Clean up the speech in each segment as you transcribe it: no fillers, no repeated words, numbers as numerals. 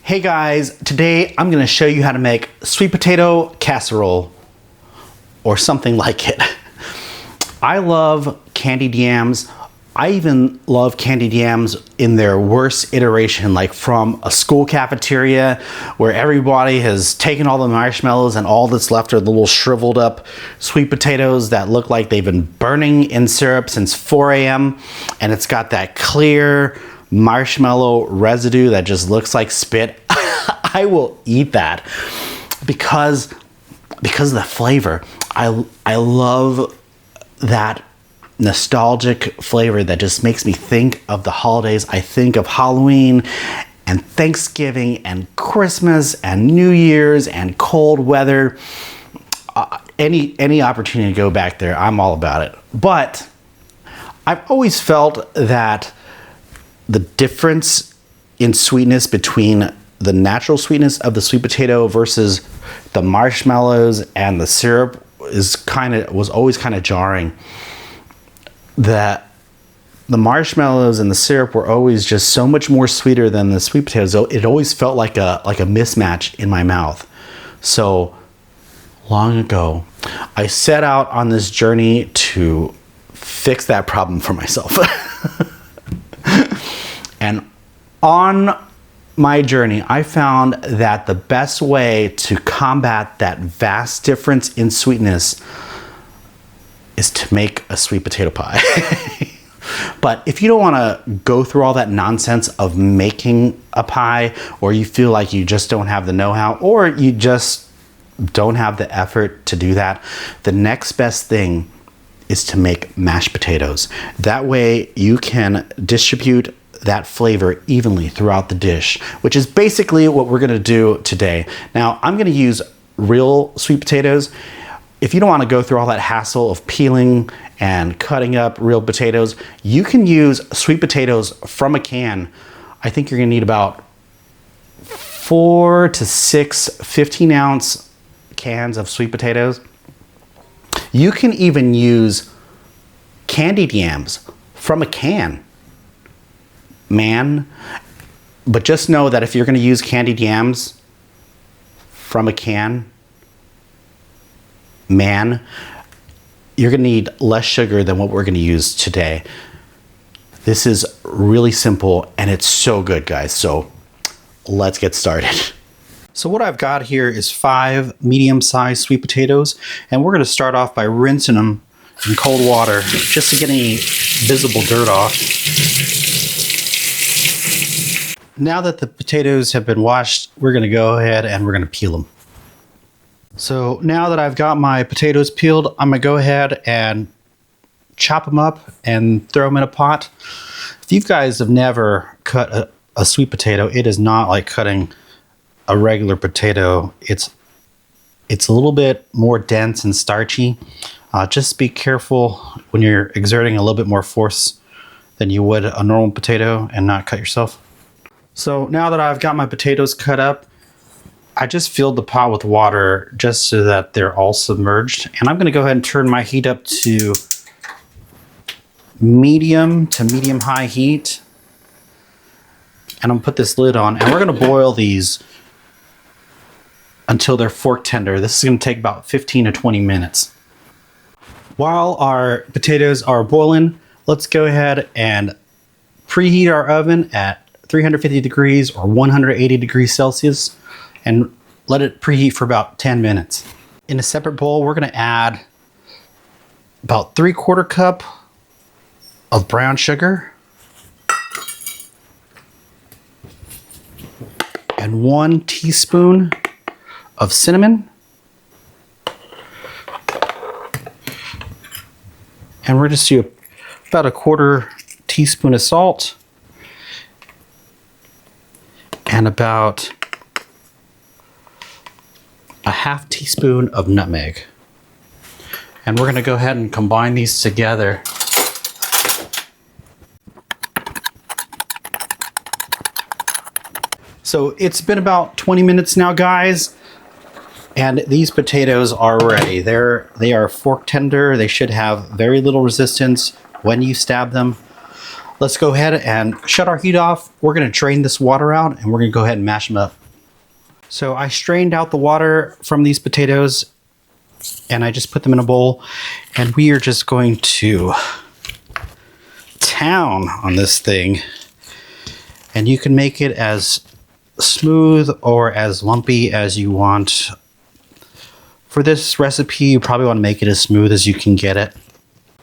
Hey guys, today I'm going to show you how to make sweet potato casserole or something like it. I love candied yams. I even love candied yams in their worst iteration, like from a school cafeteria where everybody has taken all the marshmallows and all that's left are the little shriveled up sweet potatoes that look like they've been burning in syrup since 4 a.m. and it's got that clear marshmallow residue that just looks like spit. I will eat that because of the flavor. I love that nostalgic flavor that just makes me think of the holidays. I think of Halloween and Thanksgiving and Christmas and New Year's and cold weather. Any opportunity to go back there, I'm all about it. But I've always felt that the difference in sweetness between the natural sweetness of the sweet potato versus the marshmallows and the syrup was always kind of jarring. That the marshmallows and the syrup were always just so much more sweeter than the sweet potatoes. It always felt like a mismatch in my mouth. So long ago, I set out on this journey to fix that problem for myself. And on my journey, I found that the best way to combat that vast difference in sweetness is to make a sweet potato pie. But if you don't want to go through all that nonsense of making a pie, or you feel like you just don't have the know-how, or you just don't have the effort to do that, the next best thing is to make mashed potatoes. That way you can distribute that flavor evenly throughout the dish, which is basically what we're gonna do today. Now, I'm gonna use real sweet potatoes. If you don't wanna go through all that hassle of peeling and cutting up real potatoes, you can use sweet potatoes from a can. I think you're gonna need about 4 to 6 15-ounce cans of sweet potatoes. You can even use candied yams from a can. But just know that if you're going to use candied yams from a can, you're going to need less sugar than what we're going to use today. This is really simple and it's so good, guys. So let's get started. So what I've got here is 5 medium-sized sweet potatoes, and we're going to start off by rinsing them in cold water just to get any visible dirt off. Now that the potatoes have been washed, we're going to go ahead and we're going to peel them. So now that I've got my potatoes peeled, I'm going to go ahead and chop them up and throw them in a pot. If you guys have never cut a sweet potato, it is not like cutting a regular potato. It's a little bit more dense and starchy. Just be careful when you're exerting a little bit more force than you would a normal potato and not cut yourself. So now that I've got my potatoes cut up, I just filled the pot with water just so that they're all submerged. And I'm going to go ahead and turn my heat up to medium high heat. And I'm going to put this lid on, and we're going to boil these until they're fork tender. This is going to take about 15 to 20 minutes. While our potatoes are boiling, let's go ahead and preheat our oven at 350 degrees or 180 degrees Celsius and let it preheat for about 10 minutes. In a separate bowl, we're going to add about 3/4 cup of brown sugar and 1 teaspoon of cinnamon. And we're just do about 1/4 teaspoon of salt and about a 1/2 teaspoon of nutmeg. And we're going to go ahead and combine these together. So it's been about 20 minutes now, guys, and these potatoes are ready. They are fork tender. They should have very little resistance when you stab them. let's go ahead and shut our heat off. We're gonna drain this water out and we're gonna go ahead and mash them up. So I strained out the water from these potatoes and I just put them in a bowl, and we are just going to town on this thing. And you can make it as smooth or as lumpy as you want. For this recipe, you probably want to make it as smooth as you can get it.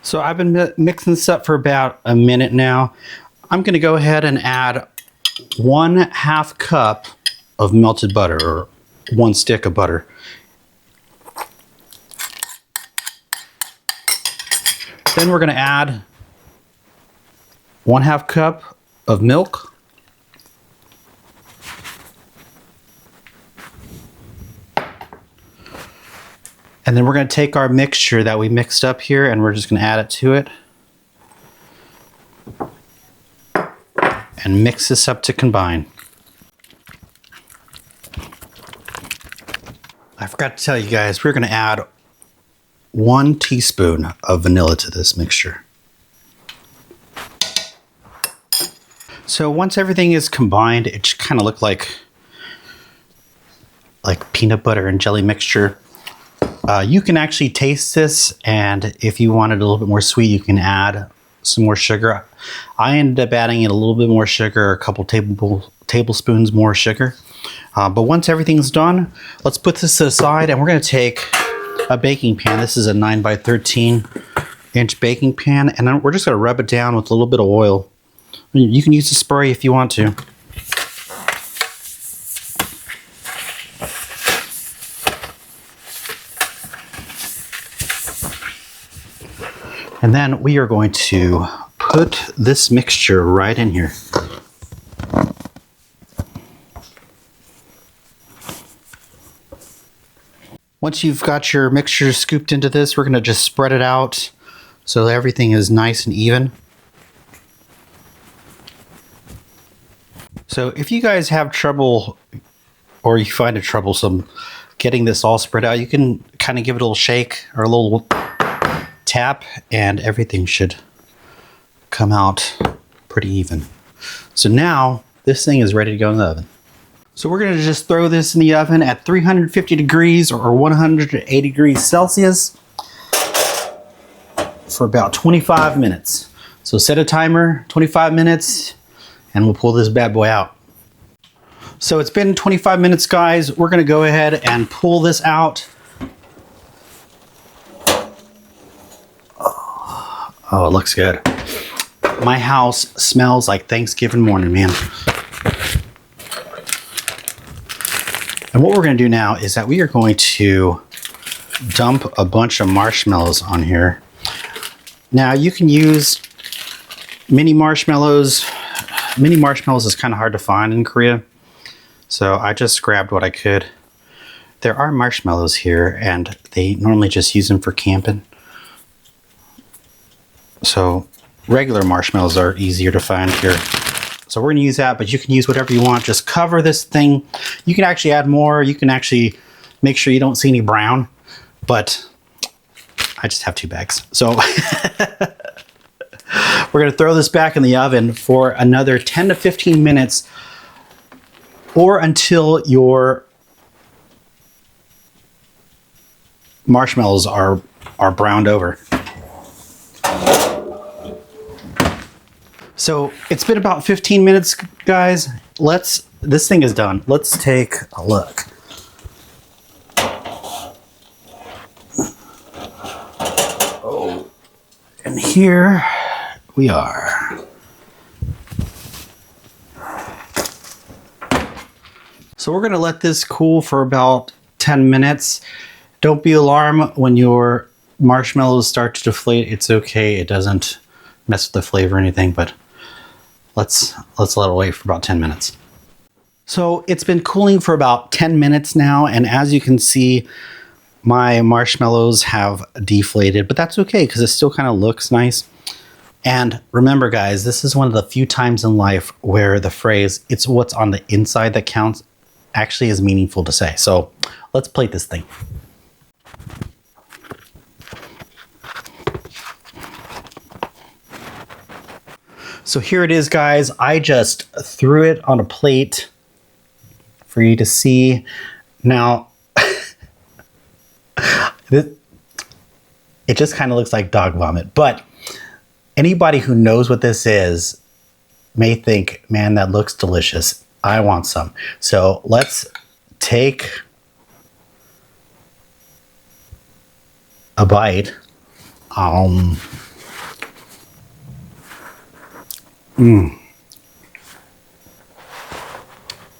So I've been mixing this up for about a minute now. I'm going to go ahead and add 1/2 cup of melted butter, or 1 stick of butter. Then we're going to add 1/2 cup of milk. And then we're going to take our mixture that we mixed up here and we're just going to add it to it. And mix this up to combine. I forgot to tell you guys, we're going to add 1 teaspoon of vanilla to this mixture. So once everything is combined, it should kind of look like peanut butter and jelly mixture. You can actually taste this, and if you want it a little bit more sweet, you can add some more sugar. I ended up adding in a little bit more sugar, a couple tablespoons more sugar. But once everything's done, let's put this aside, and we're going to take a baking pan. This is a 9 by 13 inch baking pan, and then we're just going to rub it down with a little bit of oil. You can use the spray if you want to. And then we are going to put this mixture right in here. Once you've got your mixture scooped into this, we're going to just spread it out so everything is nice and even. So if you guys have trouble, or you find it troublesome getting this all spread out, you can kind of give it a little shake or a little tap, and everything should come out pretty even. So now this thing is ready to go in the oven. So we're going to just throw this in the oven at 350 degrees or 180 degrees Celsius for about 25 minutes. So set a timer, 25 minutes, and we'll pull this bad boy out. So it's been 25 minutes, guys. We're going to go ahead and pull this out. Oh, it looks good. My house smells like Thanksgiving morning, man. And what we're going to do now is that we are going to dump a bunch of marshmallows on here. Now you can use mini marshmallows. Mini marshmallows is kind of hard to find in Korea, so I just grabbed what I could. There are marshmallows here, and they normally just use them for camping. So regular marshmallows are easier to find here. So we're going to use that, but you can use whatever you want. Just cover this thing. You can actually add more. You can actually make sure you don't see any brown, but I just have 2 bags. So we're going to throw this back in the oven for another 10 to 15 minutes, or until your marshmallows are browned over. So it's been about 15 minutes, guys. This thing is done. Let's take a look. Oh, and here we are. So we're gonna let this cool for about 10 minutes. Don't be alarmed when your marshmallows start to deflate. It's okay. It doesn't mess with the flavor or anything, but let's let it wait for about 10 minutes. So it's been cooling for about 10 minutes now, and as you can see, my marshmallows have deflated, but that's okay because it still kind of looks nice. And remember, guys, this is one of the few times in life where the phrase, "it's what's on the inside that counts," actually is meaningful to say. So let's plate this thing. So here it is, guys. I just threw it on a plate for you to see. Now, it just kind of looks like dog vomit, but anybody who knows what this is may think, man, that looks delicious. I want some. So let's take a bite.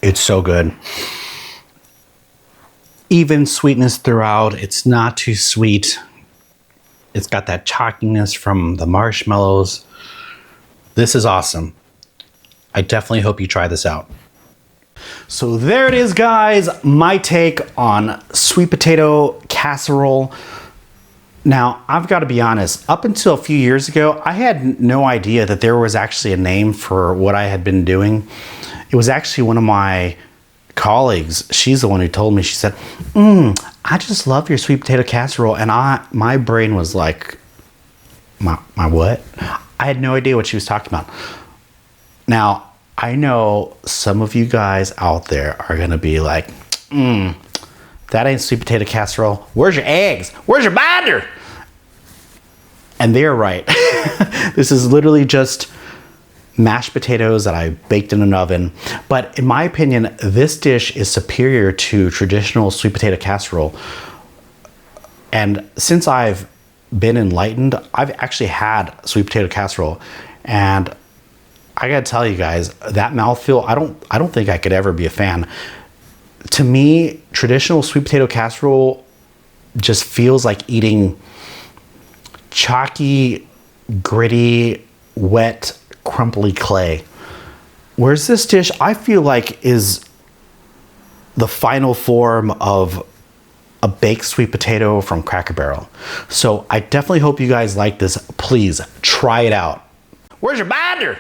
It's so good. Even sweetness throughout. It's not too sweet. It's got that chalkiness from the marshmallows. This is awesome. I definitely hope you try this out. So there it is, guys. My take on sweet potato casserole. Now, I've got to be honest, up until a few years ago, I had no idea that there was actually a name for what I had been doing. It was actually one of my colleagues. She's the one who told me. She said, I just love your sweet potato casserole. And my brain was like, my what? I had no idea what she was talking about. Now, I know some of you guys out there are going to be like, that ain't sweet potato casserole. Where's your eggs? Where's your binder? And they're right. This is literally just mashed potatoes that I baked in an oven. But in my opinion, this dish is superior to traditional sweet potato casserole. And since I've been enlightened, I've actually had sweet potato casserole. And I gotta tell you guys, that mouthfeel, I don't think I could ever be a fan. To me, traditional sweet potato casserole just feels like eating chalky, gritty, wet, crumbly clay. Whereas this dish, I feel like, is the final form of a baked sweet potato from Cracker Barrel. So I definitely hope you guys like this. Please try it out. Where's your binder?